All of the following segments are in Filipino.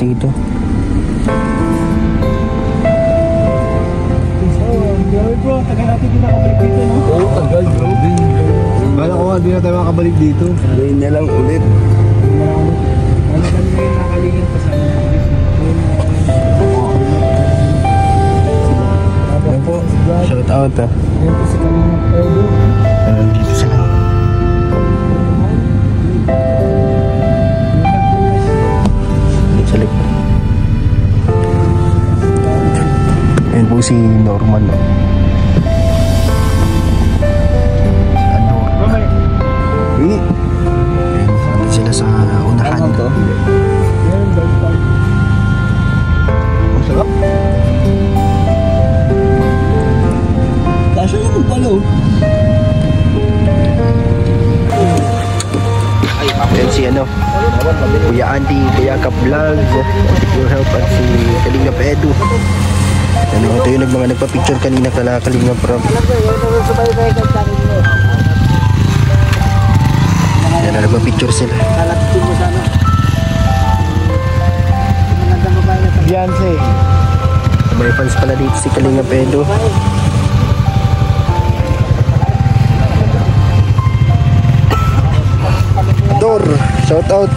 dito. Grabe bro, tagal natin din nakabalik dito, no? Oo, tagal bro. Bala ko nga, di na tayo makabalik dito. Ngayon na lang ulit. Ano kami ngayon nakalingin pa sa amin? Ayan po, shout out ah. Ayan po si Kalingap Edo. Nandito sila. Sa likod. Ayan po si Norman. Ayan, nandito sila sa unahan. Ang sarap. Kasya naman pala oh. Ayan si ano, Kuya Andy, Kuya Kap Vlog, your help at si Kalingap Edu. Ano, ito yung mga nagpa-picture kanina kala Kalingap Rob. Ayan na, nagpa-picture sila. Beyonce. May fans pala dito si Kalingap Edu. Dor, shout out.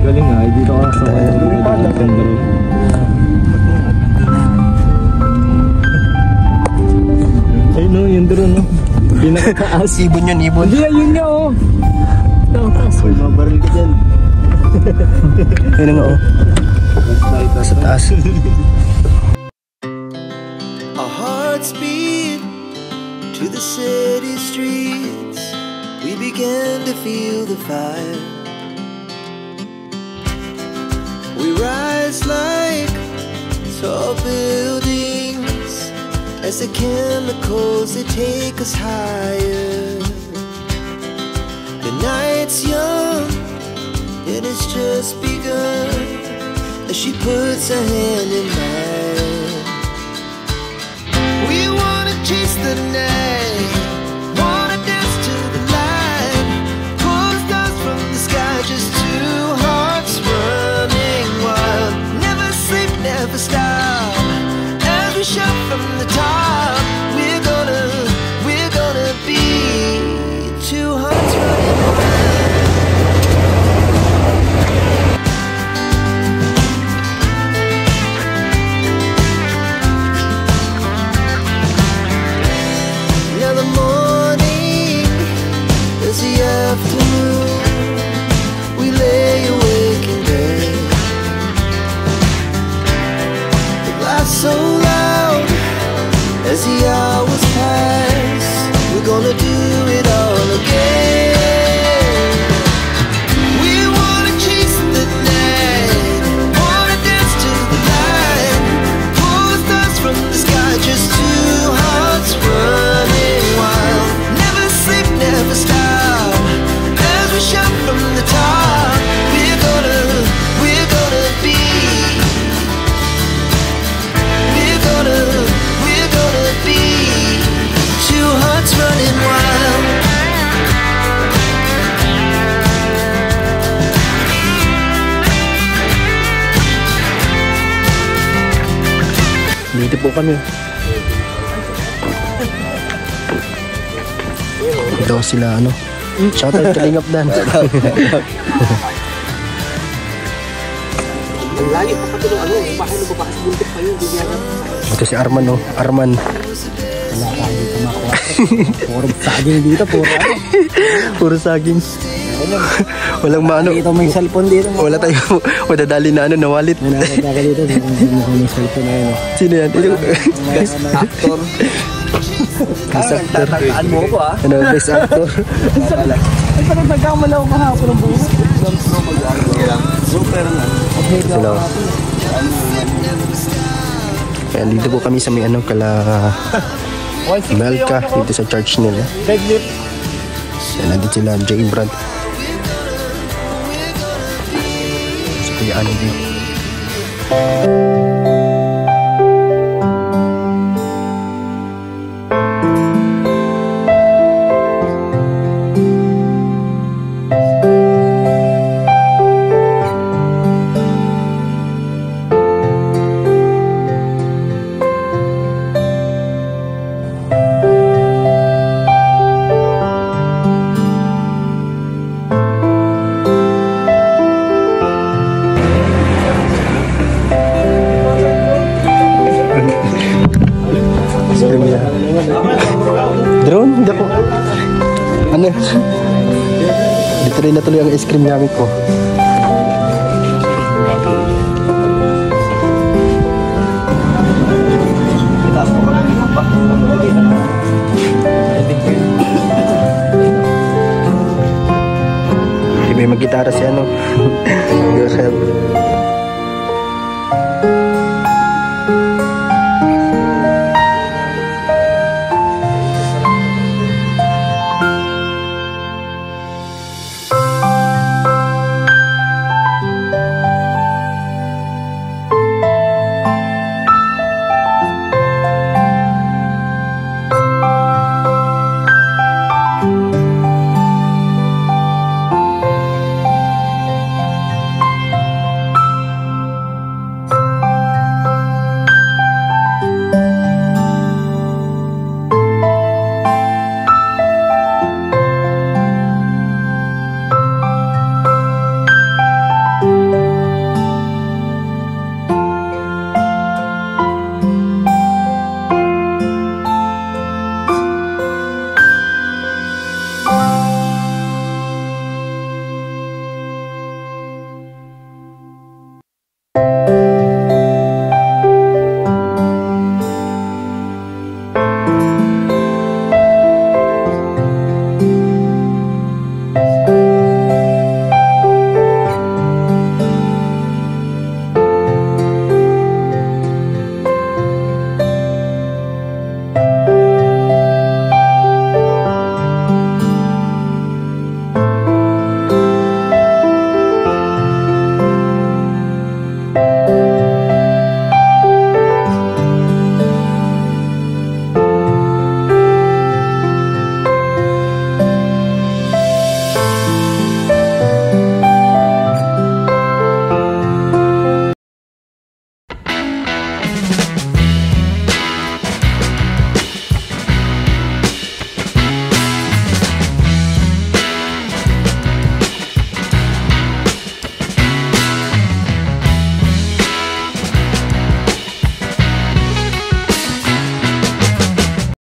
Galing nga, dito ka sa kaya. Ayun no, yung drone no. Pinakataas. Ibon yun, ibon. Hindi, yun nga oh. Uy, mabaril ka dyan. Ayun nga oh. Sa taas. Our hearts beat to the city streets. We began to feel the fire. We rise like tall buildings as the chemicals they take us higher. The night's young and it's just begun as she puts her hand in mine. We wanna chase the night, wanna dance to the light, pull the stars from the sky, just two hearts running wild. Never sleep, never stop, as we shout from the top. We're gonna be two hearts running wild. Now the morning is the afternoon. We lay awake in bed. The laughs so loud as the hours pass. We're gonna do it all again. We wanna chase the night, wanna dance to the light, pull the stars from the sky, just two hearts running wild. Never sleep, never stop, as we shout from the top. We're gonna be. We're gonna be two hearts running wild. Dito po kami. Ito sila ano. Shout out Kalingap Dan. Lagi pa ka tulong ano, bahay na babae sa buntik pa yun, bigyan. Ito si Arman oh, Arman. Wala tayo dito makuha. Puro saging dito, puro ano. Puro saging. Walang maano. Dito may cellphone dito. Wala tayo madadali na ano na wallet. May nakakita dito, may cellphone na yun. Sino yan? Best actor. Best actor. Tataan mo ko ah. Ano, best actor. Ay, parang nagkamalaw kahapon ng buhok. Super nga. Sila. Kaya dito po kami sa may ano kala Melka dito sa church nila. Deadlift. Yan, nandito sila J. Brad. Si Kuya Andy. ice cream namin po. Hindi may mag-gitara si ano. Yourself.